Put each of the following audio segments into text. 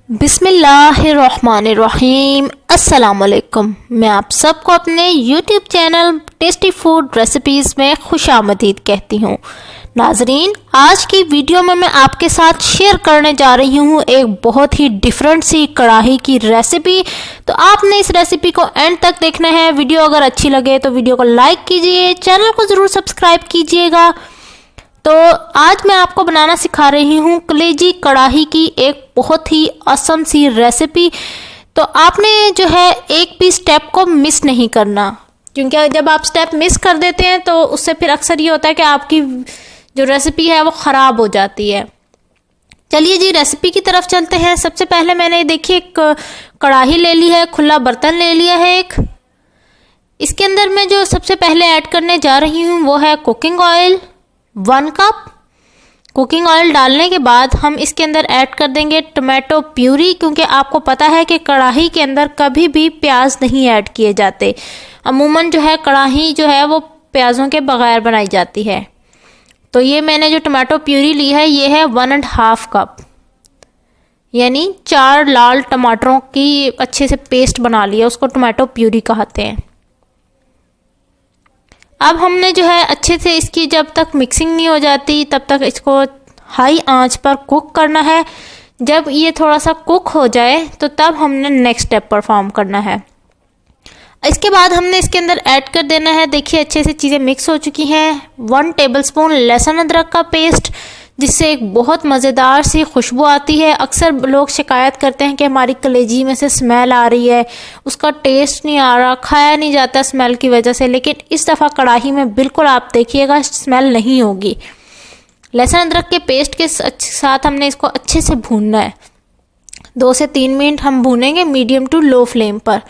बिस्मिल्लाहिर्रहमानिर्रहीम। अस्सलामुअलैकुम। मैं आप सबको अपने YouTube channel tasty food recipes में खुशामदीद कहती हूँ। नाजरीन, आज की वीडियो में मैं आपके साथ शेयर करने जा रही हूँ एक बहुत ही डिफरेंट सी कढ़ाई की रेसिपी। तो आपने इस रेसिपी को एंड तक देखना है। वीडियो अगर अच्छी लगे तो वीडियो को लाइक कीजिए, चैनल को ज़रूर सब्सक्राइब कीजिएगा। तो आज मैं आपको बनाना सिखा रही हूँ कलेजी कढ़ाई की एक बहुत ही असम सी रेसिपी। तो आपने जो है एक भी स्टेप को मिस नहीं करना, क्योंकि जब आप स्टेप मिस कर देते हैं तो उससे फिर अक्सर ये होता है कि आपकी जो रेसिपी है वो ख़राब हो जाती है। चलिए जी, रेसिपी की तरफ चलते हैं। सबसे पहले मैंने देखिए एक कढ़ाई ले ली है, खुला बर्तन ले लिया है एक। इसके अंदर मैं जो सबसे पहले ऐड करने जा रही हूँ वो है cooking oil 1 cup. Cooking oil डालने के बाद हम इसके अंदर ऐड कर देंगे टमाटो प्यूरी, क्योंकि आपको पता है कि कढ़ाई के अंदर कभी भी प्याज नहीं ऐड किए जाते। अमूमन जो है कढ़ाई जो है वो प्याज़ों के बगैर बनाई जाती है। तो ये मैंने जो टमाटो प्यूरी ली है ये है 1.5 कप, यानी 4 लाल टमाटरों की अच्छे से पेस्ट बना लिया, उसको टमाटो प्यूरी कहते हैं। अब हमने जो है अच्छे से इसकी जब तक मिक्सिंग नहीं हो जाती तब तक इसको हाई आंच पर कुक करना है। जब ये थोड़ा सा कुक हो जाए तो तब हमने नेक्स्ट स्टेप परफॉर्म करना है। इसके बाद हमने इसके अंदर ऐड कर देना है, देखिए अच्छे से चीज़ें मिक्स हो चुकी हैं, 1 टेबलस्पून लहसुन अदरक का पेस्ट, जिससे एक बहुत मज़ेदार सी खुशबू आती है। अक्सर लोग शिकायत करते हैं कि हमारी कलेजी में से स्मेल आ रही है, उसका टेस्ट नहीं आ रहा, खाया नहीं जाता स्मेल की वजह से। लेकिन इस दफ़ा कढ़ाई में बिल्कुल आप देखिएगा स्मेल नहीं होगी। लहसुन अदरक के पेस्ट के साथ हमने इसको अच्छे से भूनना है। 2 से 3 मिनट हम भूनेंगे मीडियम टू लो फ्लेम पर।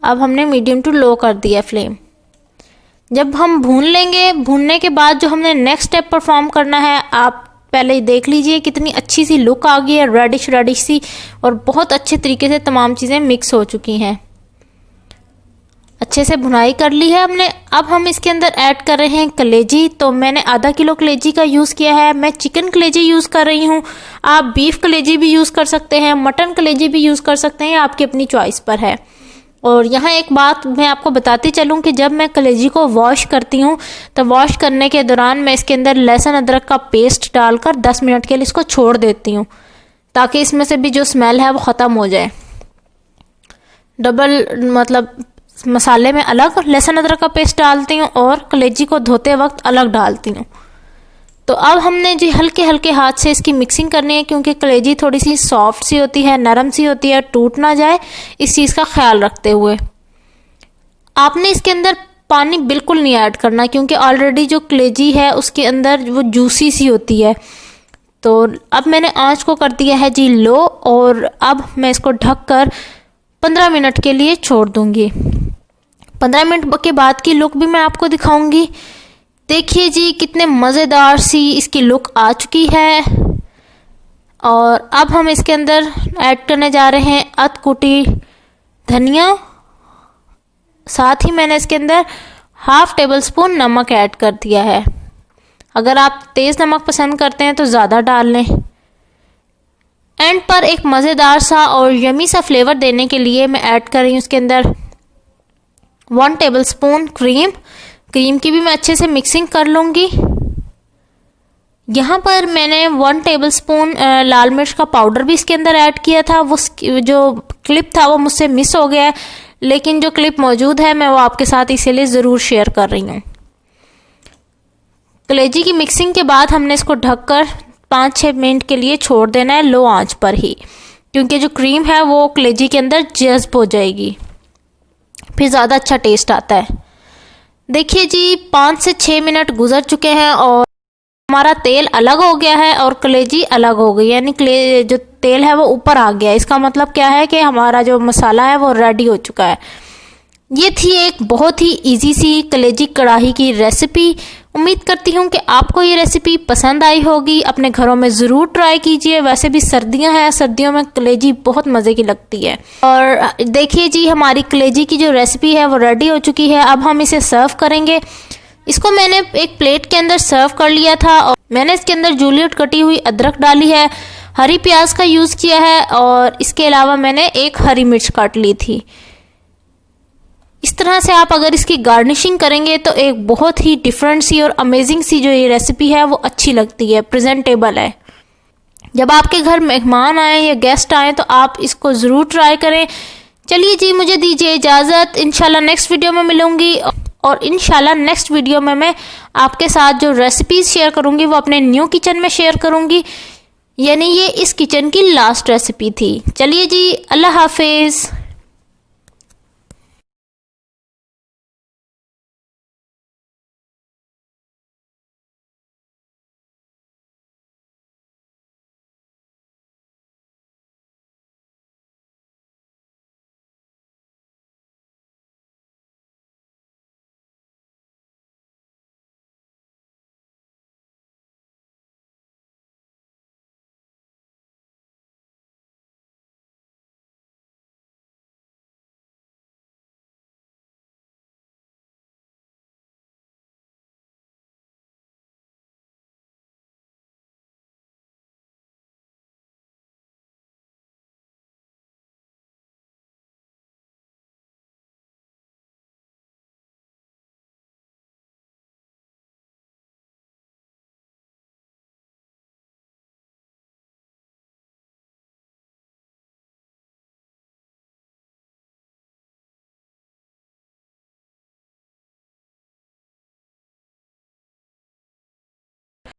अब हमने मीडियम टू लो कर दिया फ्लेम। जब हम भून लेंगे, भूनने के बाद जो हमने नेक्स्ट स्टेप परफॉर्म करना है, आप पहले ही देख लीजिए कितनी अच्छी सी लुक आ गई है, रेडिश सी, और बहुत अच्छे तरीके से तमाम चीज़ें मिक्स हो चुकी हैं। अच्छे से भुनाई कर ली है हमने। अब हम इसके अंदर ऐड कर रहे हैं कलेजी। तो मैंने आधा किलो कलेजी का यूज़ किया है। मैं चिकन कलेजी यूज़ कर रही हूँ, आप बीफ कलेजी भी यूज़ कर सकते हैं, मटन कलेजी भी यूज़ कर सकते हैं, आपकी अपनी चॉइस पर है। और यहाँ एक बात मैं आपको बताती चलूँ कि जब मैं कलेजी को वॉश करती हूँ तो वॉश करने के दौरान मैं इसके अंदर लहसुन अदरक का पेस्ट डालकर 10 मिनट के लिए इसको छोड़ देती हूँ, ताकि इसमें से भी जो स्मेल है वो ख़त्म हो जाए। डबल मतलब मसाले में अलग लहसुन अदरक का पेस्ट डालती हूँ और कलेजी को धोते वक्त अलग डालती हूँ। तो अब हमने जी हल्के हल्के हाथ से इसकी मिक्सिंग करनी है, क्योंकि कलेजी थोड़ी सी सॉफ्ट सी होती है, नरम सी होती है, टूट ना जाए इस चीज़ का ख्याल रखते हुए। आपने इसके अंदर पानी बिल्कुल नहीं ऐड करना, क्योंकि ऑलरेडी जो कलेजी है उसके अंदर वो जूसी सी होती है। तो अब मैंने आंच को कर दिया है जी लो, और अब मैं इसको ढककर 15 मिनट के लिए छोड़ दूँगी। 15 मिनट के बाद की लुक भी मैं आपको दिखाऊँगी। देखिए जी कितने मज़ेदार सी इसकी लुक आ चुकी है। और अब हम इसके अंदर ऐड करने जा रहे हैं अधकुटी धनिया। साथ ही मैंने इसके अंदर 1/2 टेबलस्पून नमक ऐड कर दिया है। अगर आप तेज़ नमक पसंद करते हैं तो ज़्यादा डाल लें। एंड पर एक मज़ेदार सा और यमी सा फ्लेवर देने के लिए मैं ऐड कर रही हूँ इसके अंदर 1 टेबलस्पून क्रीम की भी मैं अच्छे से मिक्सिंग कर लूँगी। यहाँ पर मैंने 1 टेबलस्पून लाल मिर्च का पाउडर भी इसके अंदर ऐड किया था। वो जो क्लिप था वो मुझसे मिस हो गया है, लेकिन जो क्लिप मौजूद है मैं वो आपके साथ इसीलिए ज़रूर शेयर कर रही हूँ। कलेजी की मिक्सिंग के बाद हमने इसको ढककर 5-6 मिनट के लिए छोड़ देना है लो आंच पर ही, क्योंकि जो क्रीम है वो कलेजी के अंदर जज़्ब हो जाएगी, फिर ज़्यादा अच्छा टेस्ट आता है। देखिए जी 5 से 6 मिनट गुजर चुके हैं और हमारा तेल अलग हो गया है और कलेजी अलग हो गई, यानी जो तेल है वो ऊपर आ गया। इसका मतलब क्या है कि हमारा जो मसाला है वो रेडी हो चुका है। ये थी एक बहुत ही इजी सी कलेजी कढ़ाई की रेसिपी। उम्मीद करती हूँ कि आपको ये रेसिपी पसंद आई होगी। अपने घरों में ज़रूर ट्राई कीजिए। वैसे भी सर्दियाँ हैं, सर्दियों में कलेजी बहुत मज़े की लगती है। और देखिए जी हमारी कलेजी की जो रेसिपी है वो रेडी हो चुकी है। अब हम इसे सर्व करेंगे। इसको मैंने एक प्लेट के अंदर सर्व कर लिया था और मैंने इसके अंदर जूलियट कटी हुई अदरक डाली है, हरी प्याज का यूज़ किया है और इसके अलावा मैंने एक हरी मिर्च काट ली थी। इस तरह से आप अगर इसकी गार्निशिंग करेंगे तो एक बहुत ही डिफरेंट सी और अमेजिंग सी जो ये रेसिपी है वो अच्छी लगती है, प्रेजेंटेबल है। जब आपके घर मेहमान आए या गेस्ट आए तो आप इसको ज़रूर ट्राई करें। चलिए जी, मुझे दीजिए इजाज़त। इंशाल्लाह नेक्स्ट वीडियो में मिलूंगी और इंशाल्लाह नेक्स्ट वीडियो में मैं आपके साथ जो रेसिपीज़ शेयर करूंगी वो अपने न्यू किचन में शेयर करूंगी, यानी ये इस किचन की लास्ट रेसिपी थी। चलिए जी, अल्लाह हाफिज़।